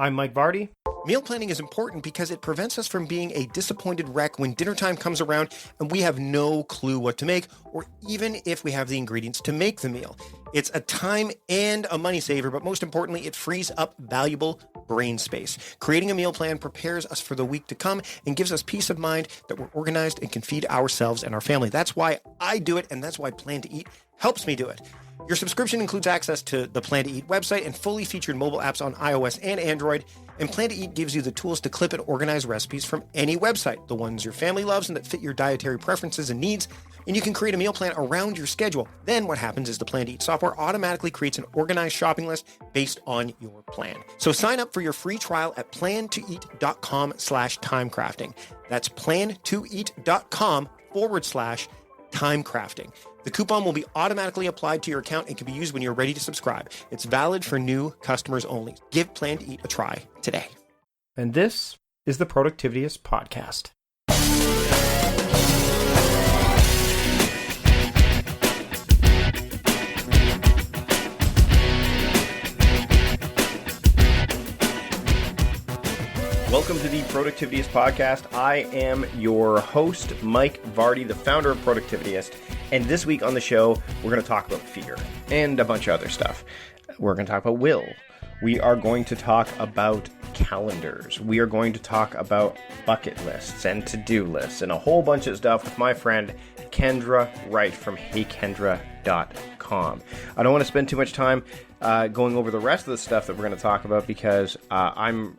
I'm Mike Vardy. Meal planning is important because it prevents us from being a disappointed wreck when dinner time comes around and we have no clue what to make, or even if we have the ingredients to make the meal. It's a time and a money saver, but most importantly, it frees up valuable brain space. Creating a meal plan prepares us for the week to come and gives us peace of mind that we're organized and can feed ourselves and our family. That's why I do it, and that's why Plan to Eat helps me do it. Your subscription includes access to the Plan to Eat website and fully featured mobile apps on iOS and Android. And Plan to Eat gives you the tools to clip and organize recipes from any website, the ones your family loves and that fit your dietary preferences and needs. And you can create a meal plan around your schedule. Then what happens is the Plan to Eat software automatically creates an organized shopping list based on your plan. So sign up for your free trial at plantoeat.com/timecrafting. That's plantoeat.com/timecrafting. The coupon will be automatically applied to your account and can be used when you're ready to subscribe. It's valid for new customers only. Give Plan to Eat a try today. And this is the Productivityist Podcast. Welcome to the Productivityist Podcast. I am your host, Mike Vardy, the founder of Productivityist. And this week on the show, we're going to talk about fear and a bunch of other stuff. We're going to talk about will. We are going to talk about calendars. We are going to talk about bucket lists and to-do lists and a whole bunch of stuff with my friend Kendra Wright from heykendra.com. I don't want to spend too much time going over the rest of the stuff that we're going to talk about because I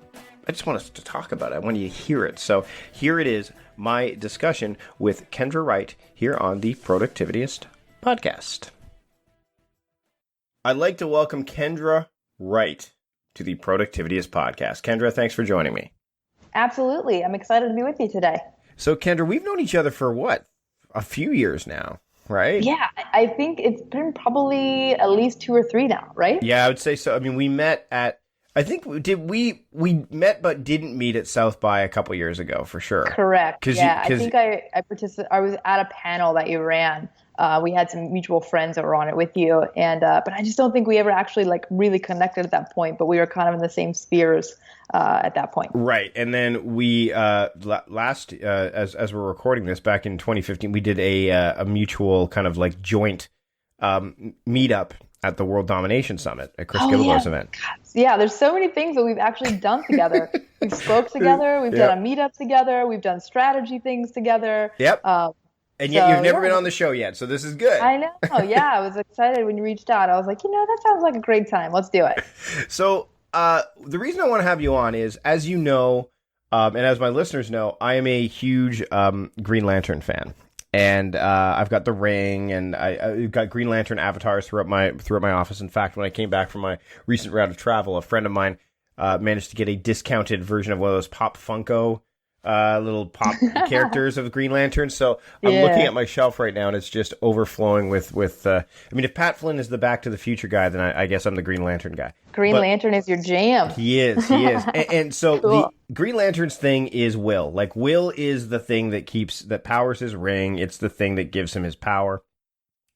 just want us to talk about it. I want you to hear it. So here it is, my discussion with Kendra Wright here on the Productivityist Podcast. I'd like to welcome Kendra Wright to the Productivityist Podcast. Kendra, thanks for joining me. Absolutely. I'm excited to be with you today. So, Kendra, we've known each other for what? A few years now, right? Yeah, I think it's been probably at least 2 or 3 now, right? Yeah, I would say so. I mean, we met at I think we met but didn't meet at South by a couple years ago for sure. Correct. Yeah, I think I participated. I was at a panel that you ran. We had some mutual friends that were on it with you, and but I just don't think we ever actually really connected at that point. But we were kind of in the same spheres at that point. Right, and then we last as we're recording this back in 2015, we did a mutual kind of joint meetup at the World Domination Summit at Chris Gilligo's event. God. Yeah, there's so many things that we've actually done together. We've spoke together. We've done a meetup together. We've done strategy things together. Yep. And yet you've never been on the show yet, so this is good. I know. Yeah, I was excited when you reached out. I was like, that sounds like a great time. Let's do it. So the reason I want to have you on is, as you know, and as my listeners know, I am a huge Green Lantern fan. And I've got the ring, and I've got Green Lantern avatars throughout my office. In fact, when I came back from my recent round of travel, a friend of mine managed to get a discounted version of one of those Pop Funko little pop characters of Green Lantern. So I'm looking at my shelf right now, and it's just overflowing with I mean, if Pat Flynn is the Back to the Future guy, then I guess I'm the Green Lantern guy. Green Lantern is your jam. He is. And so cool. The Green Lantern's thing is will. Will is the thing that powers his ring. It's the thing that gives him his power.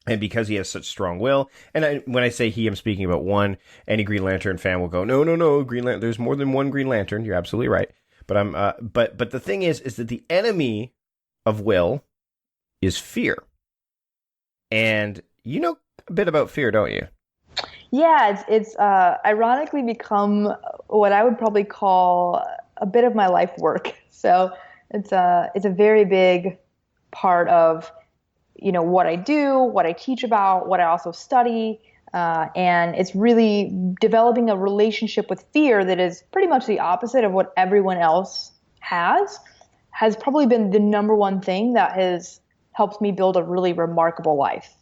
And because he has such strong will, and when I say he, I'm speaking about any Green Lantern fan will go, no, Green Lantern. There's more than one Green Lantern. You're absolutely right. But but the thing is that the enemy of will is fear. And you know a bit about fear, don't you? Yeah, it's ironically become what I would probably call a bit of my life work. So it's a very big part of what I do, what I teach about, what I also study. And it's really developing a relationship with fear that is pretty much the opposite of what everyone else has probably been the number one thing that has helped me build a really remarkable life.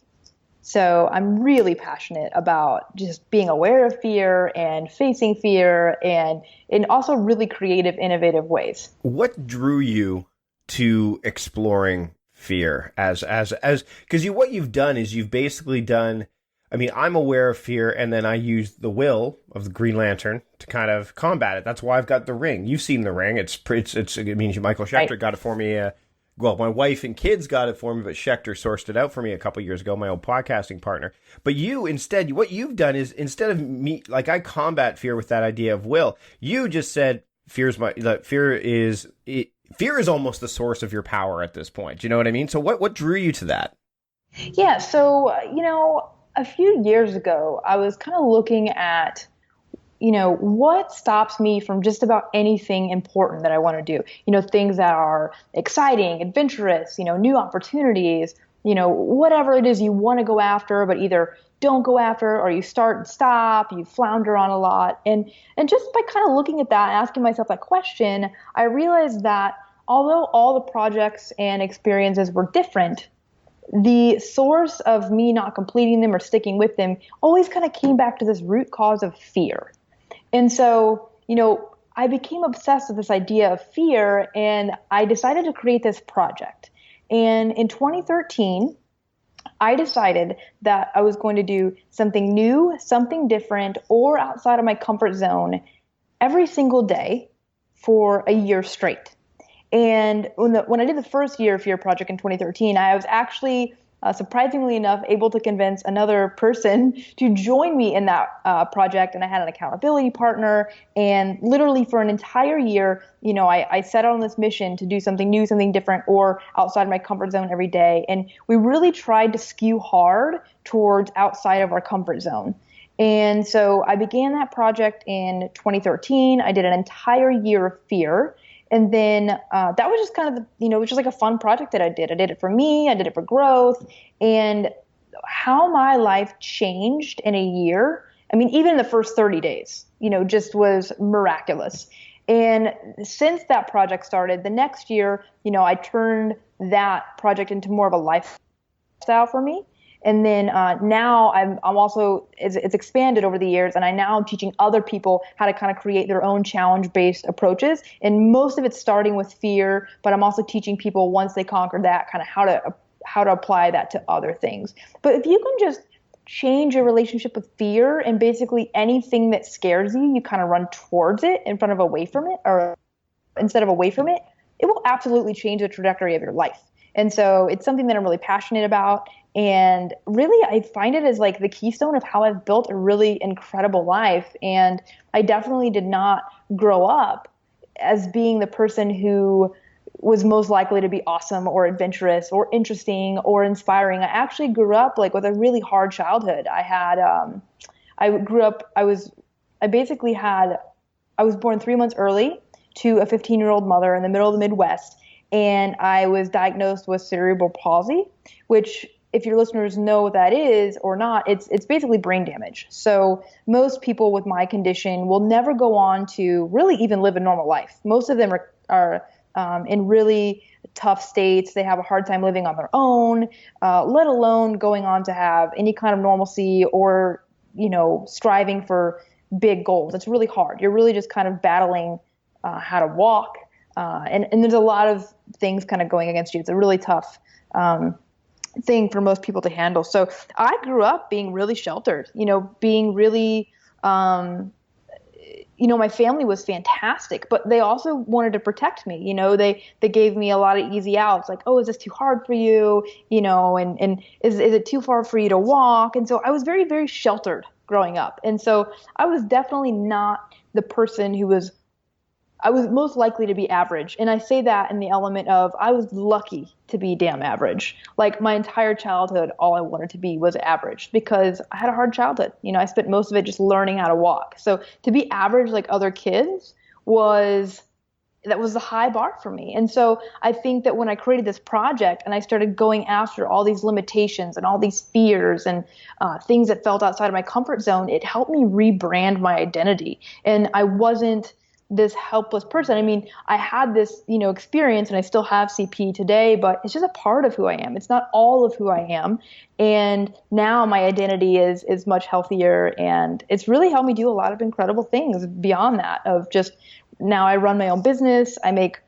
So I'm really passionate about just being aware of fear and facing fear, and in also really creative, innovative ways. What drew you to exploring fear as because what you've done is you've basically done, I mean, I'm aware of fear, and then I use the will of the Green Lantern to kind of combat it. That's why I've got the ring. You've seen the ring. It means Michael Schechter got it for me well, my wife and kids got it for me, but Schechter sourced it out for me a couple years ago, my old podcasting partner. But you instead, what you've done is instead of me, like I combat fear with that idea of will, you just said fear is almost the source of your power at this point. Do you know what I mean? So what drew you to that? Yeah. So, a few years ago, I was kind of looking at, what stops me from just about anything important that I want to do, things that are exciting, adventurous, new opportunities, whatever it is you want to go after, but either don't go after or you start and stop, you flounder on a lot. And just by kind of looking at that, asking myself that question, I realized that although all the projects and experiences were different, the source of me not completing them or sticking with them always kind of came back to this root cause of fear. And so, I became obsessed with this idea of fear, and I decided to create this project. And in 2013, I decided that I was going to do something new, something different, or outside of my comfort zone every single day for a year straight. And when I did the first year fear project in 2013, I was actually, surprisingly enough, able to convince another person to join me in that project. And I had an accountability partner. And literally for an entire year, I set out on this mission to do something new, something different, or outside my comfort zone every day. And we really tried to skew hard towards outside of our comfort zone. And so I began that project in 2013. I did an entire year of fear. And then that was just kind of, it was just like a fun project that I did. I did it for me. I did it for growth. And how my life changed in a year, I mean, even in the first 30 days, just was miraculous. And since that project started, the next year, I turned that project into more of a lifestyle for me. And then now I'm also, it's expanded over the years, and I now am teaching other people how to kind of create their own challenge-based approaches. And most of it's starting with fear, but I'm also teaching people once they conquer that, kind of how to apply that to other things. But if you can just change your relationship with fear, and basically anything that scares you, you kind of run towards it instead of away from it, it will absolutely change the trajectory of your life. And so it's something that I'm really passionate about. And really, I find it as like the keystone of how I've built a really incredible life. And I definitely did not grow up as being the person who was most likely to be awesome or adventurous or interesting or inspiring. I actually grew up like with a really hard childhood. I was born 3 months early to a 15-year-old mother in the middle of the Midwest. And I was diagnosed with cerebral palsy, which, if your listeners know what that is or not, it's basically brain damage. So most people with my condition will never go on to really even live a normal life. Most of them are in really tough states. They have a hard time living on their own, let alone going on to have any kind of normalcy or, striving for big goals. It's really hard. You're really just kind of battling how to walk. And there's a lot of things kind of going against you. It's a really tough thing for most people to handle. So I grew up being really sheltered, being really, my family was fantastic, but they also wanted to protect me. They gave me a lot of easy outs, like, oh, is this too hard for you? And is it too far for you to walk? And so I was very, very sheltered growing up. And so I was definitely not the person I was most likely to be average. And I say that in the element of I was lucky to be damn average. Like my entire childhood, all I wanted to be was average because I had a hard childhood. I spent most of it just learning how to walk. So to be average like other kids was the high bar for me. And so I think that when I created this project and I started going after all these limitations and all these fears and things that felt outside of my comfort zone, it helped me rebrand my identity. And I wasn't this helpless person. I mean, I had this, experience and I still have CP today, but it's just a part of who I am. It's not all of who I am. And now my identity is much healthier, and it's really helped me do a lot of incredible things beyond that of just now I run my own business. I make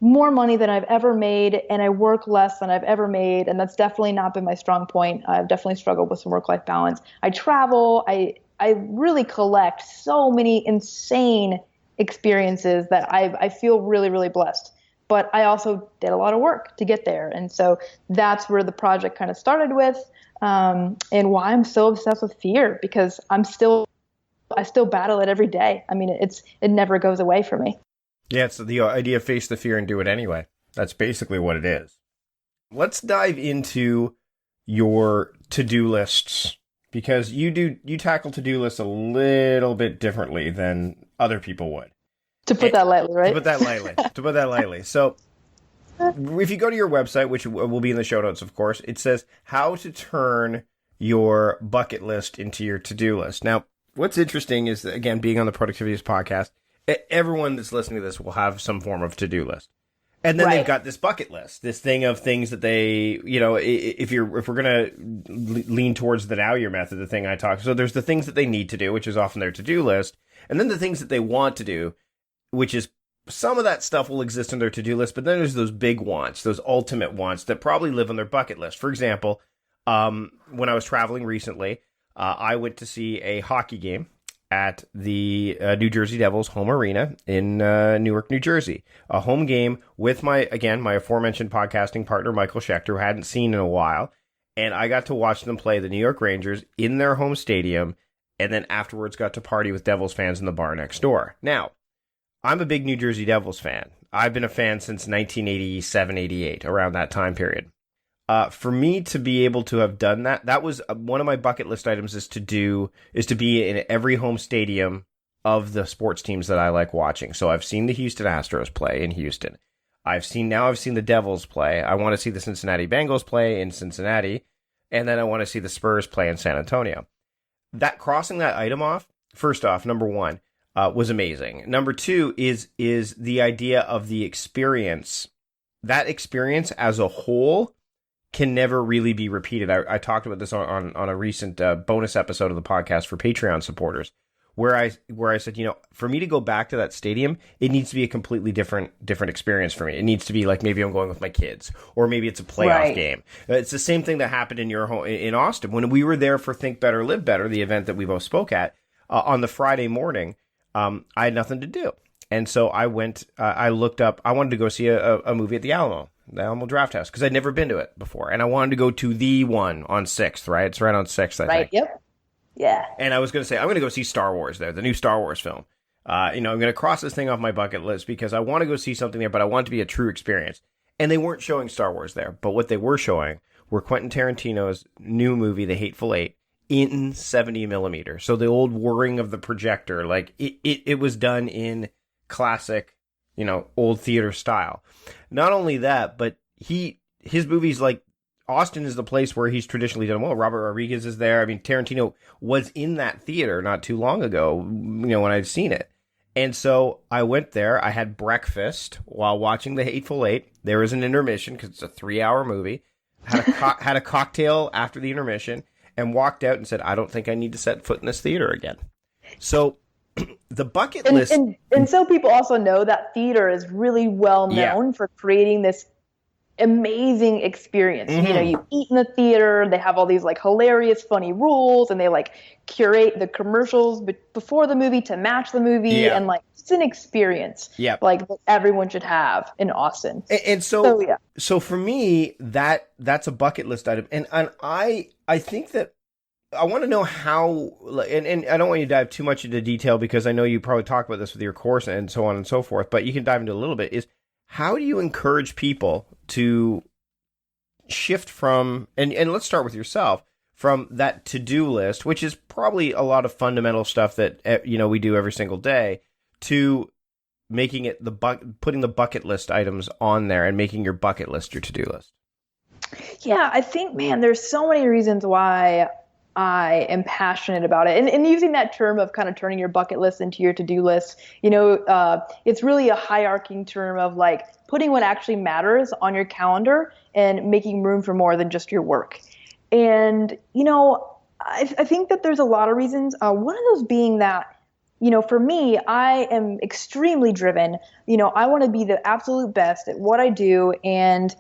more money than I've ever made, and I work less than I've ever made. And that's definitely not been my strong point. I've definitely struggled with some work-life balance. I travel. I really collect so many insane experiences that I feel really, really blessed but I also did a lot of work to get there. And so that's where the project kind of started with, and why I'm so obsessed with fear, because I still battle it every day. I mean, it never goes away for me. Yeah, it's the idea of face the fear and do it anyway. That's basically what it is. Let's dive into your to-do lists, because you tackle to-do lists a little bit differently than other people would. To put that lightly, right? To put that lightly. So if you go to your website, which will be in the show notes, of course, it says how to turn your bucket list into your to-do list. Now, what's interesting is that, again, being on the Productivityist podcast, everyone that's listening to this will have some form of to-do list. And then they've got this bucket list, this thing of things that they, if we're going to lean towards the Now Year method, the thing I talk. So there's the things that they need to do, which is often their to-do list. And then the things that they want to do, which is some of that stuff will exist in their to-do list. But then there's those big wants, those ultimate wants that probably live on their bucket list. For example, when I was traveling recently, I went to see a hockey game at the New Jersey Devils home arena in Newark, New Jersey. A home game with my aforementioned podcasting partner, Michael Schechter, who I hadn't seen in a while. And I got to watch them play the New York Rangers in their home stadium, and then afterwards got to party with Devils fans in the bar next door. Now, I'm a big New Jersey Devils fan. I've been a fan since 1987, 88, around that time period. For me to be able to have done that was one of my bucket list items is to be in every home stadium of the sports teams that I like watching. So I've seen the Houston Astros play in Houston. I've seen the Devils play. I want to see the Cincinnati Bengals play in Cincinnati. And then I want to see the Spurs play in San Antonio. That crossing that item off, first off, number one, was amazing. Number two is the idea of the experience. That experience as a whole can never really be repeated. I talked about this on a recent bonus episode of the podcast for Patreon supporters, where I said, for me to go back to that stadium, it needs to be a completely different experience for me. It needs to be like maybe I'm going with my kids, or maybe it's a playoff game. It's the same thing that happened in your home in Austin when we were there for Think Better, Live Better, the event that we both spoke at on the Friday morning. I had nothing to do, and so I went. I looked up. I wanted to go see a movie at the Alamo Draft House, because I'd never been to it before, and I wanted to go to the one on 6th, right? It's right on 6th, I think. Yep. Yeah. And I was going to say, I'm going to go see Star Wars there, the new Star Wars film. I'm going to cross this thing off my bucket list because I want to go see something there, but I want it to be a true experience. And they weren't showing Star Wars there, but what they were showing were Quentin Tarantino's new movie, The Hateful Eight, in 70 millimeter. So the old whirring of the projector, like it was done in classic, old theater style. Not only that, but his movies, like Austin is the place where he's traditionally done well. Robert Rodriguez is there. I mean, Tarantino was in that theater not too long ago, when I'd seen it. And so I went there. I had breakfast while watching The Hateful Eight. There was an intermission because it's a 3-hour movie. Had a cocktail after the intermission and walked out and said, I don't think I need to set foot in this theater again. So the bucket list. And so people also know that theater is really well known for creating this amazing experience. Mm-hmm. You eat in the theater, they have all these like hilarious, funny rules, and they like curate the commercials before the movie to match the movie. And like, it's an experience like that everyone should have in Austin. And so for me, that's a bucket list item. And I think that I want to know how, and I don't want you to dive too much into detail because I know you probably talk about this with your course and so on and so forth, but you can dive into a little bit, is how do you encourage people to shift from, and let's start with yourself, from that to-do list, which is probably a lot of fundamental stuff that, we do every single day, to making it putting the bucket list items on there and making your bucket list your to-do list? Yeah, I think, there's so many reasons why I am passionate about it. And using that term of kind of turning your bucket list into your to-do list, it's really a hierarchy term of like putting what actually matters on your calendar and making room for more than just your work. And, I think that there's a lot of reasons. One of those being that, for me, I am extremely driven. I want to be the absolute best at what I do. And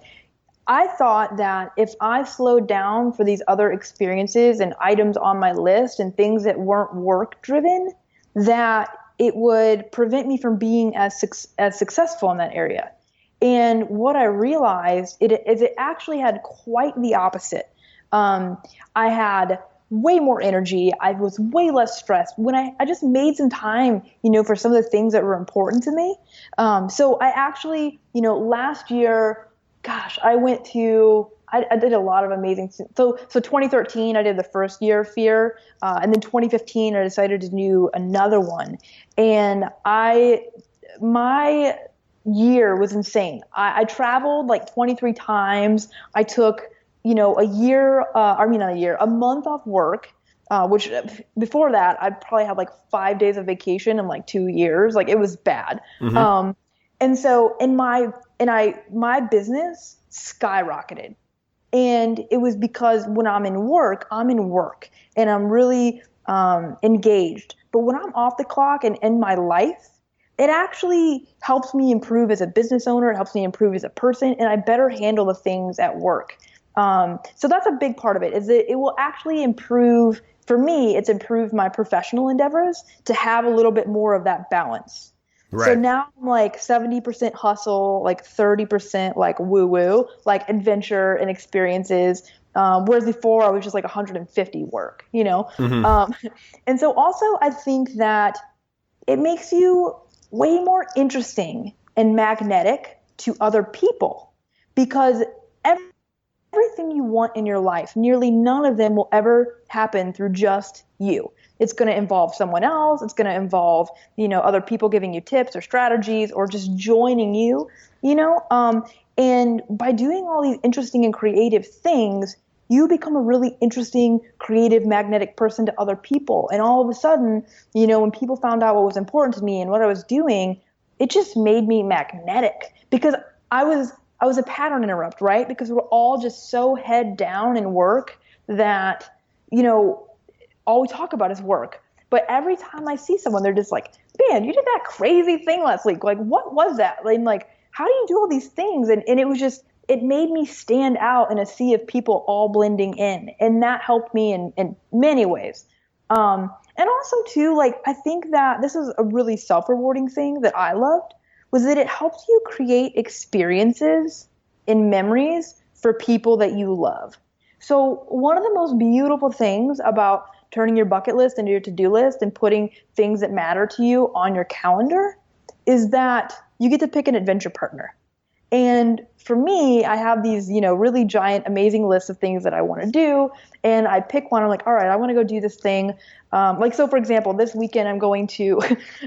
I thought that if I slowed down for these other experiences and items on my list and things that weren't work driven, that it would prevent me from being as successful in that area. And what I realized is it actually had quite the opposite. I had way more energy. I was way less stressed when I just made some time, for some of the things that were important to me. So I actually, last year, gosh, I did a lot of amazing things. So 2013, I did the first year of Fear. And then 2015, I decided to do another one. And my year was insane. I traveled like 23 times. I took, a month off work, which before that, I probably had like 5 days of vacation in like 2 years. Like it was bad. Mm-hmm. And so my business skyrocketed. And it was because when I'm in work and I'm really engaged. But when I'm off the clock and in my life, it actually helps me improve as a business owner. It helps me improve as a person, and I better handle the things at work. So that's a big part of it, is that it will actually improve, for me, it's improved my professional endeavors to have a little bit more of that balance. Right. So now I'm like 70% hustle, like 30% like woo-woo, like adventure and experiences. Whereas before I was just like 150 work, Mm-hmm. And so also I think that it makes you way more interesting and magnetic to other people, because everything you want in your life, nearly none of them will ever happen through just you. It's going to involve someone else. It's going to involve, other people giving you tips or strategies or just joining you, and by doing all these interesting and creative things, you become a really interesting, creative, magnetic person to other people. And all of a sudden, when people found out what was important to me and what I was doing, it just made me magnetic, because I was a pattern interrupt, right? Because we're all just so head down in work that, all we talk about is work. But every time I see someone, they're just like, man, you did that crazy thing last week. Like, what was that? And like, how do you do all these things? And it was just, it made me stand out in a sea of people all blending in. And that helped me in many ways. And also too, like, I think that this is a really self-rewarding thing that I loved, was that it helps you create experiences and memories for people that you love. So one of the most beautiful things about turning your bucket list into your to-do list and putting things that matter to you on your calendar is that you get to pick an adventure partner. And for me, I have these, really giant, amazing lists of things that I want to do. And I pick one. I'm like, all right, I want to go do this thing. So for example, this weekend, I'm going to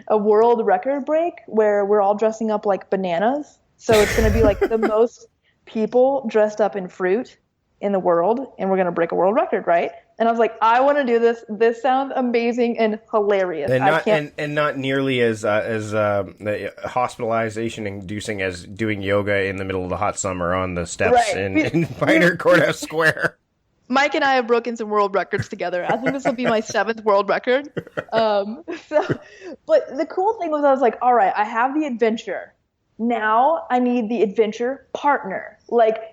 a world record break where we're all dressing up like bananas. So it's going to be like the most people dressed up in fruit in the world. And we're going to break a world record, right? And I was like, I want to do this. This sounds amazing and hilarious. And not nearly as hospitalization inducing as doing yoga in the middle of the hot summer on the steps in Pioneer Courthouse Square. Mike and I have broken some world records together. I think this will be my 7th world record. But the cool thing was, I was like, all right, I have the adventure. Now I need the adventure partner.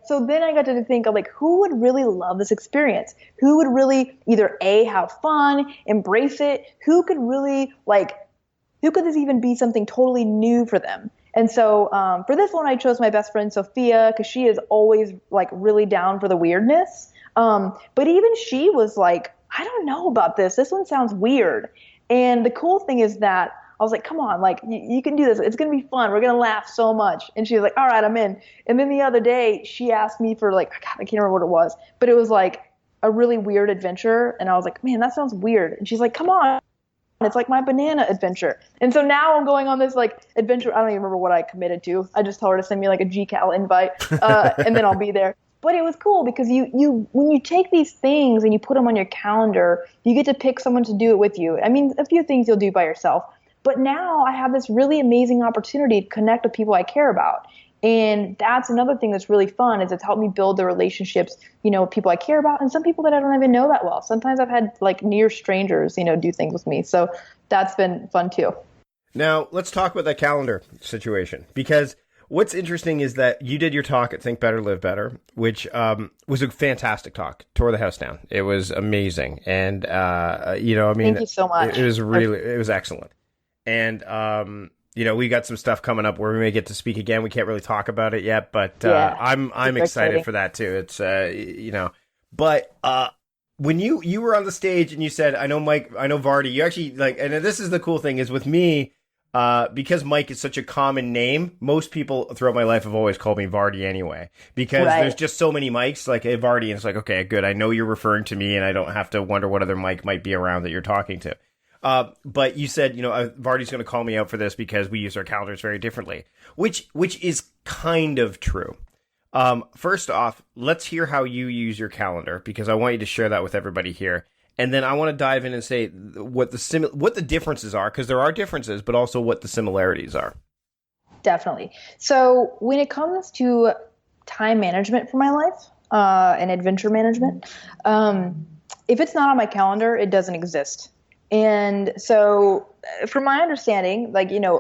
So then I got to think of who would really love this experience? Who would really either A, have fun, embrace it? Who could really who could this even be something totally new for them? And so for this one, I chose my best friend, Sophia, because she is always really down for the weirdness. But even she was like, I don't know about this. This one sounds weird. And the cool thing is that I was like, come on, you can do this. It's going to be fun. We're going to laugh so much. And she was like, all right, I'm in. And then the other day she asked me for I can't remember what it was, but it was a really weird adventure. And I was like, man, that sounds weird. And she's like, come on. It's like my banana adventure. And so now I'm going on this adventure. I don't even remember what I committed to. I just told her to send me a GCal invite and then I'll be there. But it was cool because you when you take these things and you put them on your calendar, you get to pick someone to do it with you. I mean, a few things you'll do by yourself. But now I have this really amazing opportunity to connect with people I care about. And that's another thing that's really fun, is it's helped me build the relationships, with people I care about and some people that I don't even know that well. Sometimes I've had near strangers, do things with me. So that's been fun too. Now let's talk about that calendar situation, because what's interesting is that you did your talk at Think Better, Live Better, which was a fantastic talk. Tore the house down. It was amazing. And, thank you so much. It was excellent. And we got some stuff coming up where we may get to speak again. We can't really talk about it yet, but I'm super excited exciting for that too. It's but when you were on the stage and you said, I know Mike, I know Vardy, you actually and this is the cool thing is with me, because Mike is such a common name, most people throughout my life have always called me Vardy anyway, because there's just so many Mikes, like, hey, Vardy, and it's like, okay, good, I know you're referring to me and I don't have to wonder what other Mike might be around that you're talking to. But you said, Vardy's going to call me out for this because we use our calendars very differently, which is kind of true. First off, let's hear how you use your calendar, because I want you to share that with everybody here. And then I want to dive in and say what the differences are, because there are differences, but also what the similarities are. Definitely. So when it comes to time management for my life and adventure management, if it's not on my calendar, it doesn't exist. And so from my understanding,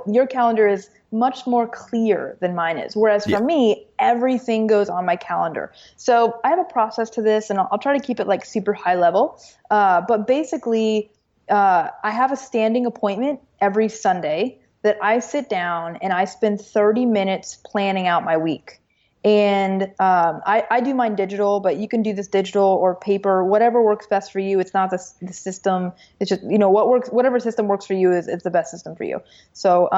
your calendar is much more clear than mine is. Whereas for me, everything goes on my calendar. So I have a process to this, and I'll try to keep it super high level. But basically, I have a standing appointment every Sunday that I sit down and I spend 30 minutes planning out my week. And I do mine digital, but you can do this digital or paper, whatever works best for you. It's not the system. It's just, whatever system works for you is the best system for you. So,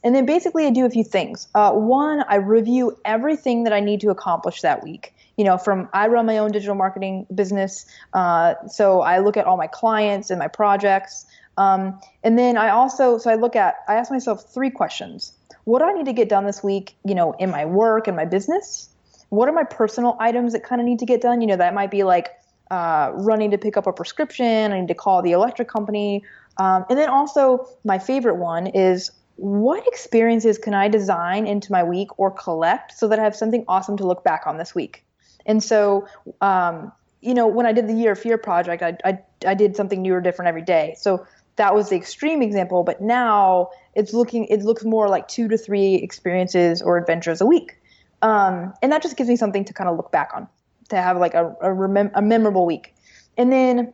and then basically I do a few things. One, I review everything that I need to accomplish that week. I run my own digital marketing business. So I look at all my clients and my projects. And then I ask myself 3 questions. What do I need to get done this week, in my work and my business? What are my personal items that kind of need to get done? That might be running to pick up a prescription. I need to call the electric company. And then also my favorite one is, what experiences can I design into my week or collect so that I have something awesome to look back on this week? And so, when I did the Year of Fear project, I did something new or different every day. So that was the extreme example, but now it looks more like 2 to 3 experiences or adventures a week. And that just gives me something to kind of look back on, to have a memorable week. And then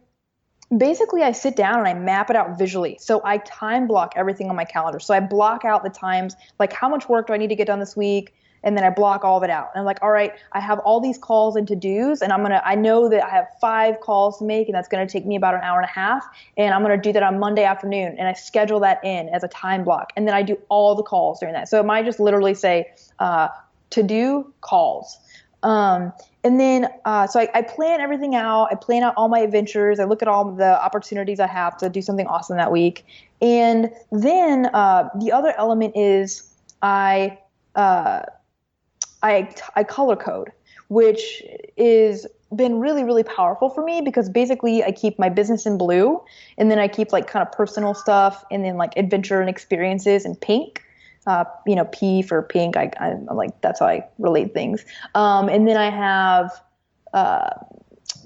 basically I sit down and I map it out visually. So I time block everything on my calendar. So I block out the times, how much work do I need to get done this week? And then I block all of it out. And I'm like, all right, I have all these calls and to-dos, and I know that I have 5 calls to make, and that's going to take me about an hour and a half. And I'm going to do that on Monday afternoon. And I schedule that in as a time block. And then I do all the calls during that. So it might just literally say, to-do calls. And then, so I plan everything out. I plan out all my adventures. I look at all the opportunities I have to do something awesome that week. And then, the other element is I color code, which is been really, really powerful for me, because basically I keep my business in blue, and then I keep kind of personal stuff, and then adventure and experiences in pink. P for pink. I that's how I relate things. And then I have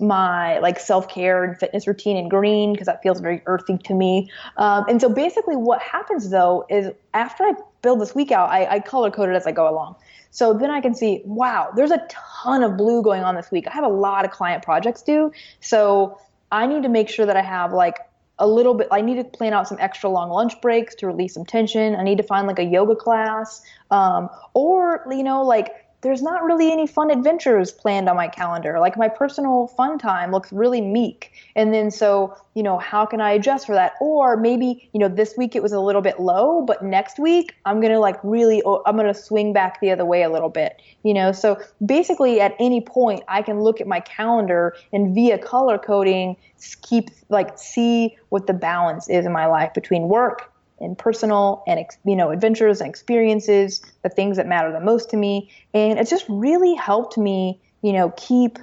my self-care and fitness routine in green, because that feels very earthy to me. And so basically what happens though is, after I build this week out, I color code it as I go along. So then I can see, wow, there's a ton of blue going on this week. I have a lot of client projects due. So I need to make sure that I have a little bit, I need to plan out some extra long lunch breaks to release some tension. I need to find a yoga class, or, there's not really any fun adventures planned on my calendar. My personal fun time looks really meek. And then so, how can I adjust for that? Or maybe, this week it was a little bit low, but next week I'm going to I'm going to swing back the other way a little bit, So basically at any point I can look at my calendar and via color coding, see what the balance is in my life between work and personal and, adventures and experiences, the things that matter the most to me. And it's just really helped me, keep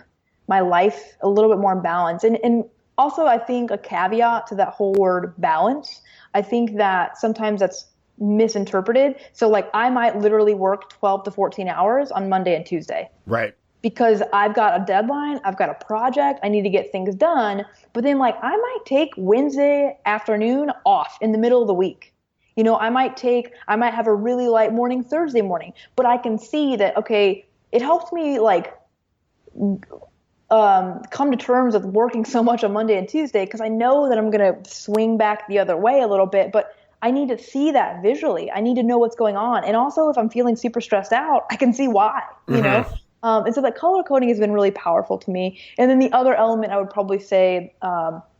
my life a little bit more in balance. And also, I think a caveat to that whole word balance, I think that sometimes that's misinterpreted. So I might literally work 12 to 14 hours on Monday and Tuesday. Right. Because I've got a deadline, I've got a project, I need to get things done. But then I might take Wednesday afternoon off in the middle of the week. I might have a really light morning Thursday morning, but I can see that, okay, it helps me come to terms with working so much on Monday and Tuesday, because I know that I'm going to swing back the other way a little bit, but I need to see that visually. I need to know what's going on. And also if I'm feeling super stressed out, I can see why, you know? And so that color coding has been really powerful to me. And then the other element I would probably say,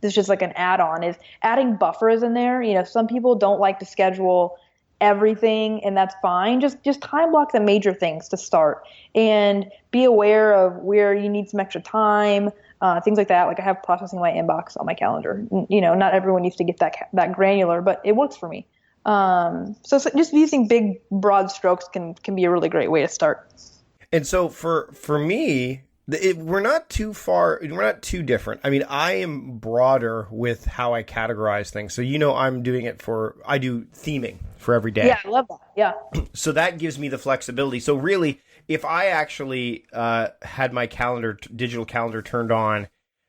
this is just like an add-on, is adding buffers in there. You know, some people don't like to schedule everything, and that's fine. Just time block the major things to start, and be aware of where you need some extra time, things like that. Like I have processing my inbox on my calendar. You know, not everyone needs to get that granular, but it works for me. So just using big broad strokes can be a really great way to start. And so for me, we're not too far. We're not too different. I mean, I am broader with how I categorize things. So, you know, I do theming for every day. Yeah, I love that. Yeah. So that gives me the flexibility. So really, if I actually had my digital calendar turned on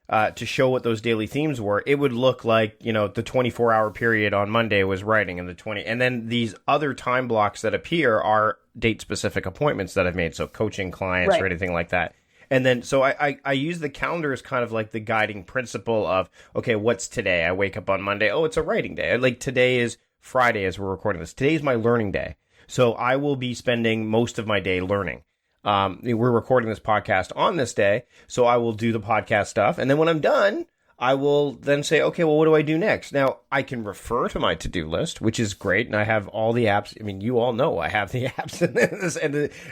to show what those daily themes were, it would look like, you know, the 24-hour period on Monday was writing, and then these other time blocks that appear are date-specific appointments that I've made, so coaching clients or anything like that. And then, so I use the calendar as kind of like the guiding principle of, okay, what's today? I wake up on Monday. Oh, it's a writing day. Like today is Friday as we're recording this. Today's my learning day. So I will be spending most of my day learning. We're recording this podcast on this day, so I will do the podcast stuff. And then when I'm done, I will then say, okay, well, what do I do next? Now, I can refer to my to-do list, which is great, and I have all the apps. I mean, you all know I have the apps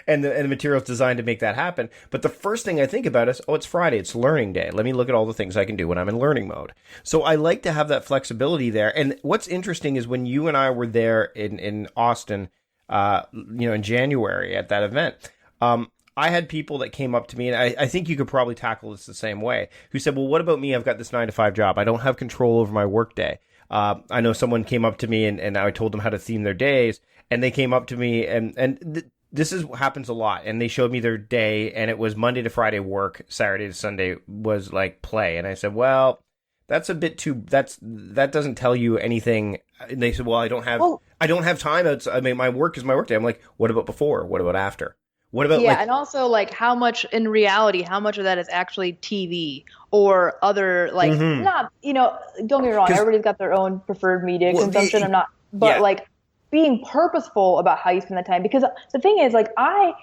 and the materials designed to make that happen. But the first thing I think about is, oh, it's Friday, it's learning day. Let me look at all the things I can do when I'm in learning mode. So I like to have that flexibility there. And what's interesting is when you and I were there in Austin, in January at that event, I had people that came up to me, and I think you could probably tackle this the same way, who said, well, what about me? I've got this 9-to-5 job. I don't have control over my work day. I know someone came up to me and I told them how to theme their days, and they came up to me this happens a lot. And they showed me their day, and it was Monday to Friday work, Saturday to Sunday was like play. And I said, well, that's a bit too, that doesn't tell you anything. And they said, well, I don't have time. I mean, my work is my work day. I'm like, what about before? What about after? What about and also like how much of that is actually TV or other not, you know, don't get me wrong, everybody's got their own preferred media consumption. Like being purposeful about how you spend that time, because the thing is, like,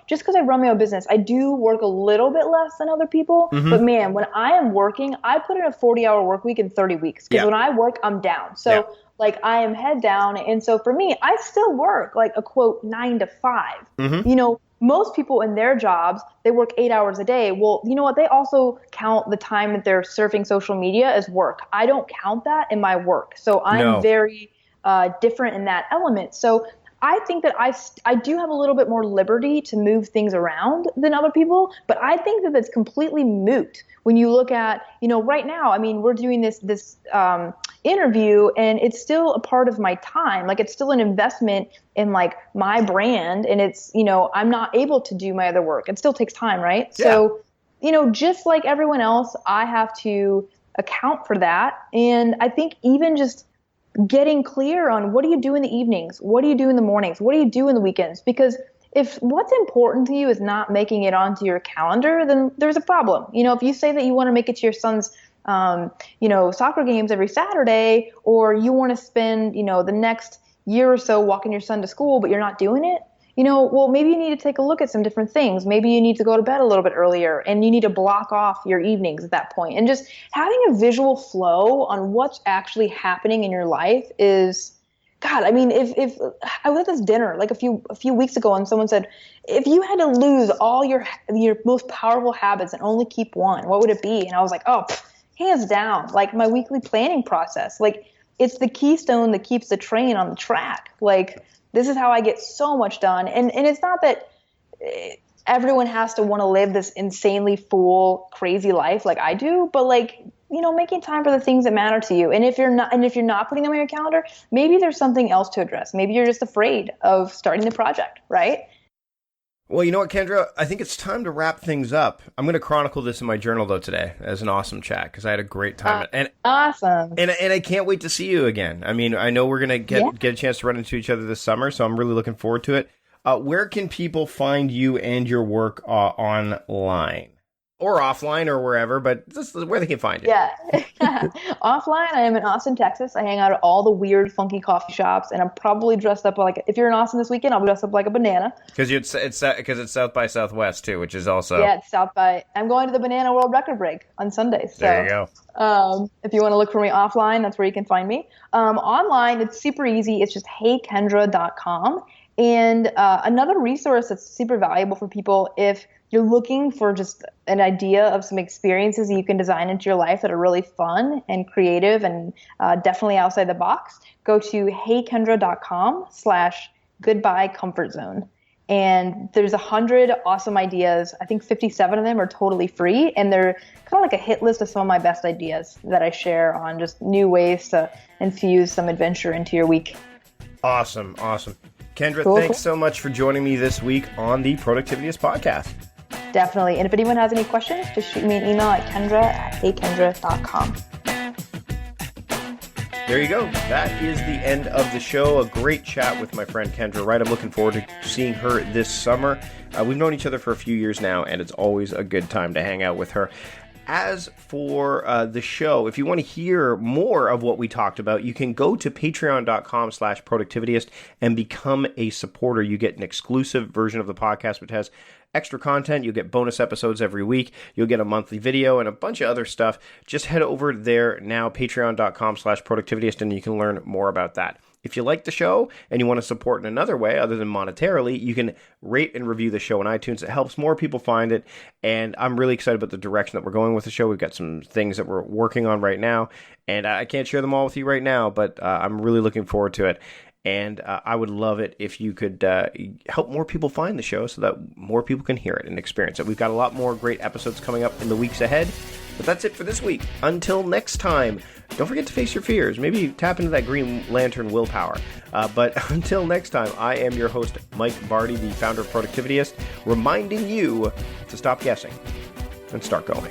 just because I run my own business, I do work a little bit less than other people, but man, when I am working, I put in a 40-hour work week in 30 weeks, because when I work, I'm down. So like I am head down. And so for me, I still work like a quote 9 to 5, you know. Most people in their jobs, they work 8 hours a day. Well, you know what? They also count the time that they're surfing social media as work. I don't count that in my work. So I'm very different in that element. So I think that I do have a little bit more liberty to move things around than other people, but I think that that's completely moot when you look at, you know, right now, I mean, we're doing this interview, and it's still a part of my time. Like, it's still an investment in like my brand, and it's, you know, I'm not able to do my other work. It still takes time, right? Yeah. So, you know, just like everyone else, I have to account for that. And I think even just getting clear on what do you do in the evenings? What do you do in the mornings? What do you do in the weekends? Because if what's important to you is not making it onto your calendar, then there's a problem. You know, if you say that you want to make it to your son's soccer games every Saturday, or you want to spend, you know, the next year or so walking your son to school, but you're not doing it, you know, well, maybe you need to take a look at some different things. Maybe you need to go to bed a little bit earlier, and you need to block off your evenings at that point. And just having a visual flow on what's actually happening in your life is, God, I mean, if I was at this dinner like a few weeks ago, and someone said, if you had to lose all your most powerful habits and only keep one, what would it be? And I was like, hands down, like my weekly planning process. Like, it's the keystone that keeps the train on the track. Like, this is how I get so much done. And it's not that everyone has to want to live this insanely full, crazy life like I do, but like, you know, making time for the things that matter to you. And if you're not putting them on your calendar, maybe there's something else to address. Maybe you're just afraid of starting the project, right? Well, you know what, Kendra? I think it's time to wrap things up. I'm going to chronicle this in my journal, though, today as an awesome chat, because I had a great time. Awesome. And I can't wait to see you again. I mean, I know we're going to get a chance to run into each other this summer, so I'm really looking forward to it. Where can people find you and your work online? or offline or wherever, but this is where they can find you. Yeah. Offline, I am in Austin, Texas. I hang out at all the weird, funky coffee shops, and I'm probably dressed up like, if you're in Austin this weekend, I'll be dressed up like a banana. Because it's South by Southwest too, which is also it's South by. I'm going to the Banana World Record Break on Sunday. So, there you go. If you want to look for me offline, that's where you can find me. Online, it's super easy. It's just heykendra.com. And another resource that's super valuable for people, if you're looking for just an idea of some experiences that you can design into your life that are really fun and creative and definitely outside the box, go to heykendra.com/goodbye comfort zone. And there's 100 awesome ideas. I think 57 of them are totally free. And they're kind of like a hit list of some of my best ideas that I share on just new ways to infuse some adventure into your week. Awesome. Kendra, thanks so much for joining me this week on the Productivityist Podcast. Definitely. And if anyone has any questions, just shoot me an email at kendra@heykendra.com. There you go. That is the end of the show. A great chat with my friend Kendra Wright. I'm looking forward to seeing her this summer. We've known each other for a few years now, and it's always a good time to hang out with her. As for the show, if you want to hear more of what we talked about, you can go to patreon.com/productivityist and become a supporter. You get an exclusive version of the podcast, which has extra content. You'll get bonus episodes every week. You'll get a monthly video and a bunch of other stuff. Just head over there now, patreon.com/productivityist, and you can learn more about that. If you like the show and you want to support in another way other than monetarily, you can rate and review the show on iTunes. It helps more people find it, and I'm really excited about the direction that we're going with the show. We've got some things that we're working on right now, and I can't share them all with you right now, but I'm really looking forward to it. And I would love it if you could help more people find the show so that more people can hear it and experience it. We've got a lot more great episodes coming up in the weeks ahead. But that's it for this week. Until next time, don't forget to face your fears. Maybe tap into that Green Lantern willpower. But until next time, I am your host, Mike Vardy, the founder of Productivityist, reminding you to stop guessing and start going.